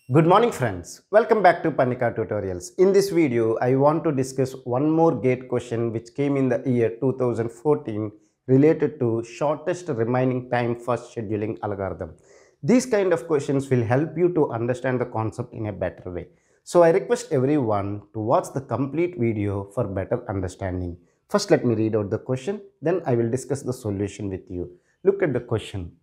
Good morning friends, welcome back to Panika Tutorials. In this video, I want to discuss one more GATE question which came in the year 2014 related to shortest remaining time first scheduling algorithm. These kind of questions will help you to understand the concept in a better way. So I request everyone to watch the complete video for better understanding. First let me read out the question, then I will discuss the solution with you. Look at the question.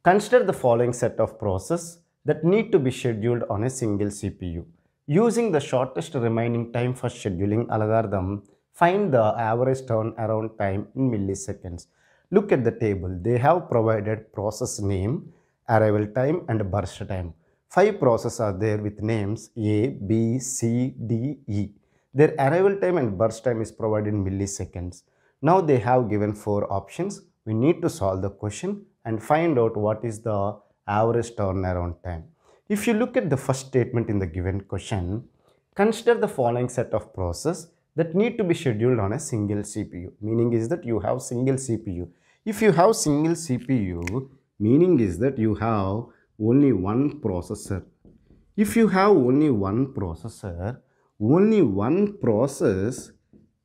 Consider the following set of processes that need to be scheduled on a single CPU. Using the shortest remaining time for scheduling algorithm, find the average turnaround time in milliseconds. Look at the table. They have provided process name, arrival time and burst time. 5 processes are there with names A, B, C, D, E. Their arrival time and burst time is provided in milliseconds. Now they have given 4 options. We need to solve the question and find out what is the average turnaround time. If you look at the first statement in the given question, consider the following set of processes that need to be scheduled on a single CPU. Meaning is that you have single CPU. If you have single CPU, meaning is that you have only one processor. If you have only one processor, only one process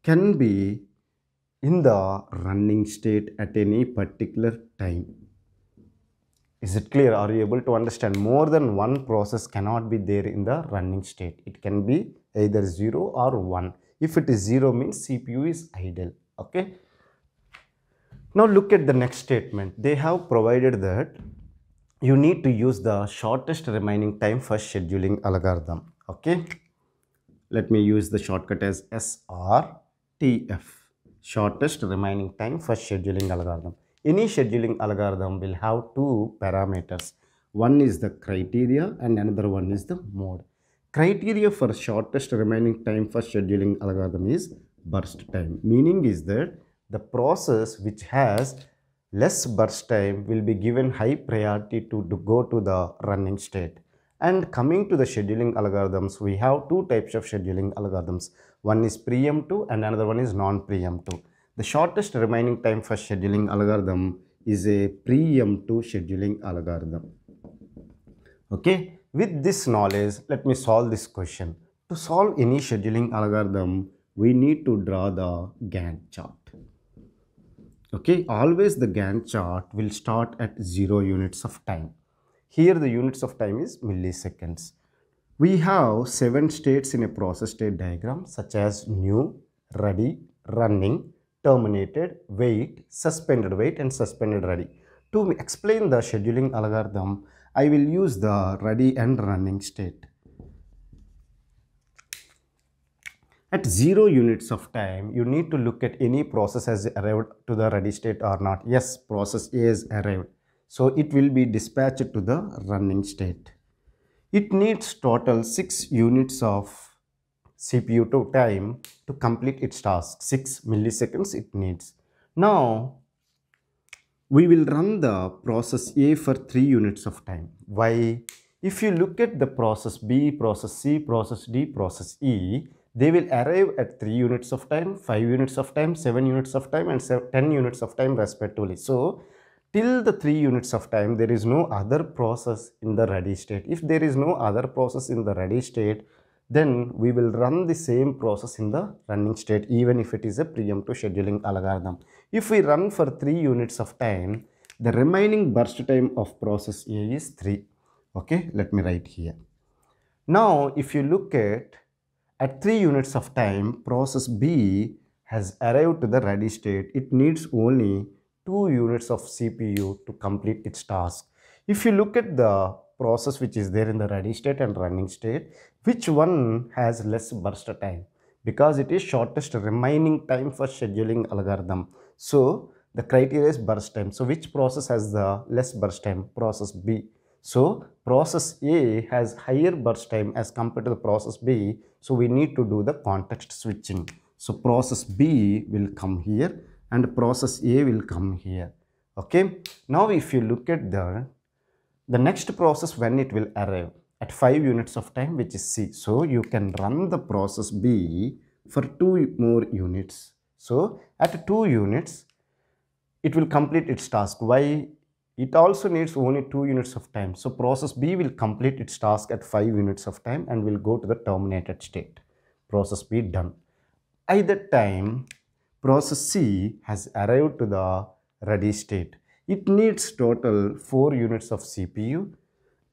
can be in the running state at any particular time. Is it clear? Are you able to understand? More than one process cannot be there in the running state. It can be either 0 or 1. If it is 0 means CPU is idle. Okay. Now look at the next statement. They have provided that you need to use the shortest remaining time first scheduling algorithm. Okay. Let me use the shortcut as SRTF. Shortest remaining time first scheduling algorithm. Any scheduling algorithm will have 2 parameters. One is the criteria and another one is the mode. Criteria for shortest remaining time for scheduling algorithm is burst time. Meaning is that the process which has less burst time will be given high priority to go to the running state. And coming to the scheduling algorithms, we have 2 types of scheduling algorithms. One is preemptive and another one is non-preemptive. The shortest remaining time for scheduling algorithm is a preemptive scheduling algorithm. Okay, with this knowledge, let me solve this question. To solve any scheduling algorithm, we need to draw the Gantt chart. Okay, always the Gantt chart will start at 0 units of time. Here the units of time is milliseconds. We have 7 states in a process state diagram such as new, ready, running, terminated, wait, suspended wait and suspended ready. To explain the scheduling algorithm, I will use the ready and running state. At 0 units of time, you need to look at any process has arrived to the ready state or not. Yes, process A is arrived. So it will be dispatched to the running state. It needs total 6 units of CPU to time to complete its task. 6 milliseconds it needs. Now, we will run the process A for 3 units of time. Why? If you look at the process B, process C, process D, process E, they will arrive at 3 units of time, 5 units of time, 7 units of time and 10 units of time respectively. So, till the 3 units of time, there is no other process in the ready state. If there is no other process in the ready state, then we will run the same process in the running state even if it is a preemptive scheduling algorithm. If we run for 3 units of time, the remaining burst time of process A is 3. Okay, let me write here. Now, if you look at 3 units of time, process B has arrived to the ready state. It needs only 2 units of CPU to complete its task. If you look at the process which is there in the ready state and running state, which one has less burst time? Because it is shortest remaining time for scheduling algorithm. So, the criteria is burst time. So, which process has the less burst time? Process B. So, process A has higher burst time as compared to the process B. So, we need to do the context switching. So, process B will come here and process A will come here. Okay. Now, if you look at the next process when it will arrive at 5 units of time, which is C. So, you can run the process B for 2 more units. So, at 2 units, it will complete its task. Why? it also needs only 2 units of time. So process B will complete its task at 5 units of time and will go to the terminated state. Process B done. At that time, process C has arrived to the ready state. It needs total 4 units of CPU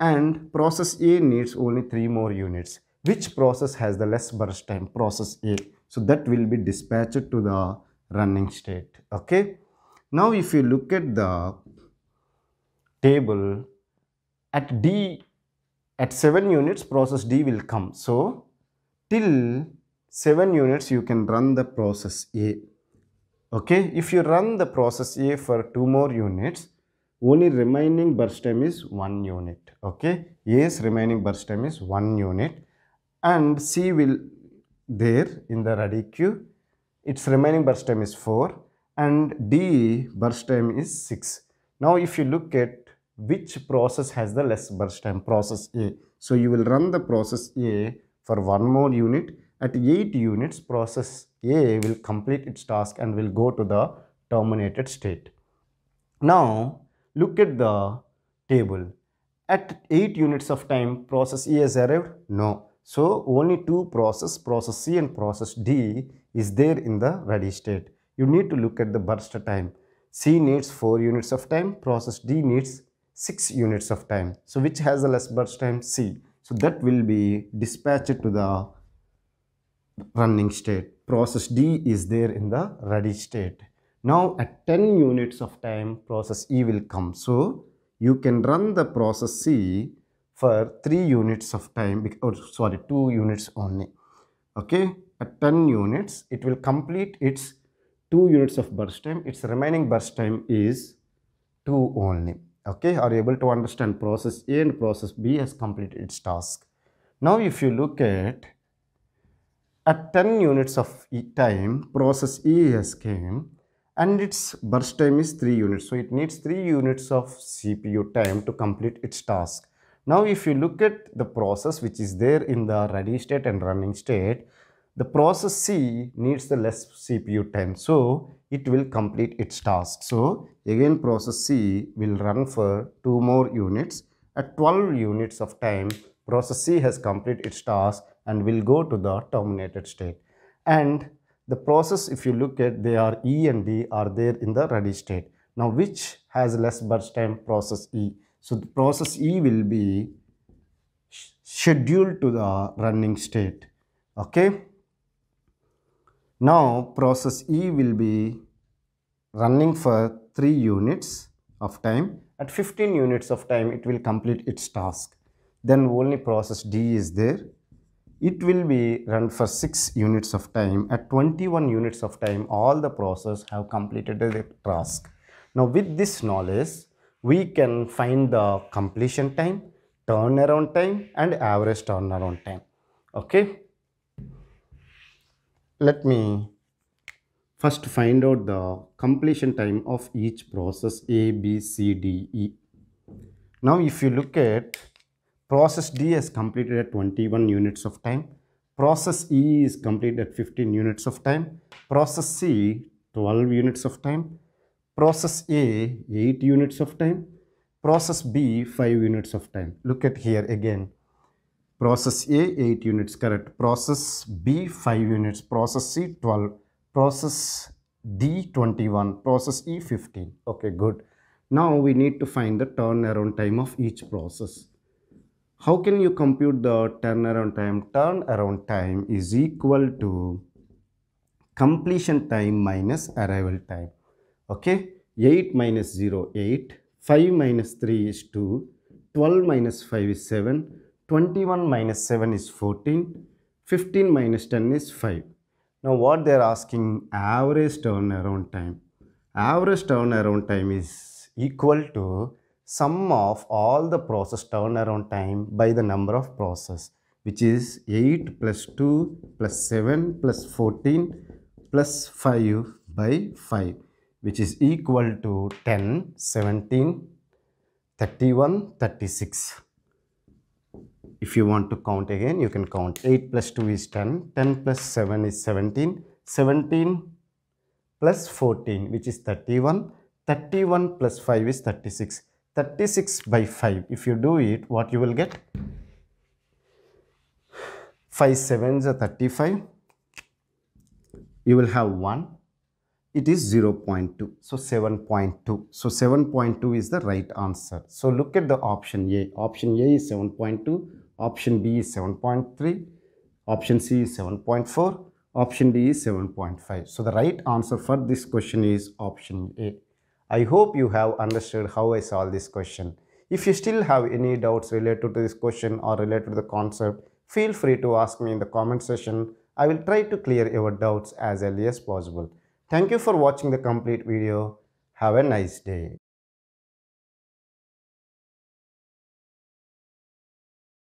and process A needs only 3 more units. Which process has the less burst time? Process A. So that will be dispatched to the running state. Okay. Now if you look at the table, at 7 units process D will come. So till 7 units you can run the process A. Okay, if you run the process A for 2 more units, only remaining burst time is 1 unit. Okay, A's remaining burst time is 1 unit and C will there in the ready queue, its remaining burst time is 4 and D burst time is 6. Now if you look at which process has the less burst time, process A. So you will run the process A for 1 more unit. At 8 units, process A will complete its task and will go to the terminated state. Now look at the table. At 8 units of time, process E has arrived? No. So only 2 process C and process D is there in the ready state. You need to look at the burst time. C needs 4 units of time, process D needs 6 units of time. So which has the less burst time? C. So that will be dispatched to the running state. Process D is there in the ready state. Now at 10 units of time, process E will come. So you can run the process C for 3 units of time, or sorry, 2 units only. Okay, at 10 units, it will complete its 2 units of burst time. Its remaining burst time is 2 only. Okay, are you able to understand? Process A and process B has completed its task. Now if you look at 10 units of time, process E has came and its burst time is 3 units. So it needs 3 units of CPU time to complete its task. Now if you look at the process which is there in the ready state and running state, the process C needs the less CPU time. So it will complete its task. So again process C will run for 2 more units. At 12 units of time, process C has completed its task and will go to the terminated state. And the process, if you look at, they are E and D are there in the ready state. Now which has less burst time? Process E. So the process E will be scheduled to the running state. Okay. Now process E will be running for 3 units of time. At 15 units of time, it will complete its task. Then only process D is there. It will be run for 6 units of time. At 21 units of time, all the process have completed their task. Now with this knowledge, we can find the completion time, turnaround time and average turnaround time. Okay. Let me first find out the completion time of each process A, B, C, D, E. Now if you look at process D has completed at 21 units of time. Process E is completed at 15 units of time. Process C 12 units of time. Process A 8 units of time. Process B 5 units of time. Look at here again. Process A 8 units, correct. Process B 5 units. Process C 12. Process D 21. Process E 15. Okay, good. Now we need to find the turnaround time of each process. How can you compute the turnaround time? Turnaround time is equal to completion time minus arrival time. Okay, 8 minus 0, 8. 5 minus 3 is 2. 12 minus 5 is 7. 21 minus 7 is 14. 15 minus 10 is 5. Now what they are asking, average turnaround time. Average turnaround time is equal to sum of all the process turnaround time by the number of process, which is 8 plus 2 plus 7 plus 14 plus 5 by 5, which is equal to 10, 17, 31, 36. If you want to count again, you can count. 8 plus 2 is 10, 10 plus 7 is 17, 17 plus 14, which is 31, 31 plus 5 is 36. 36 by 5. If you do it, what you will get? 5 sevens are 35. You will have 1. It is 0.2. So 7.2. So 7.2 is the right answer. So look at the option A. Option A is 7.2. Option B is 7.3. Option C is 7.4. Option D is 7.5. So the right answer for this question is option A. I hope you have understood how I solved this question. If you still have any doubts related to this question or related to the concept, feel free to ask me in the comment section. I will try to clear your doubts as early as possible. Thank you for watching the complete video. Have a nice day.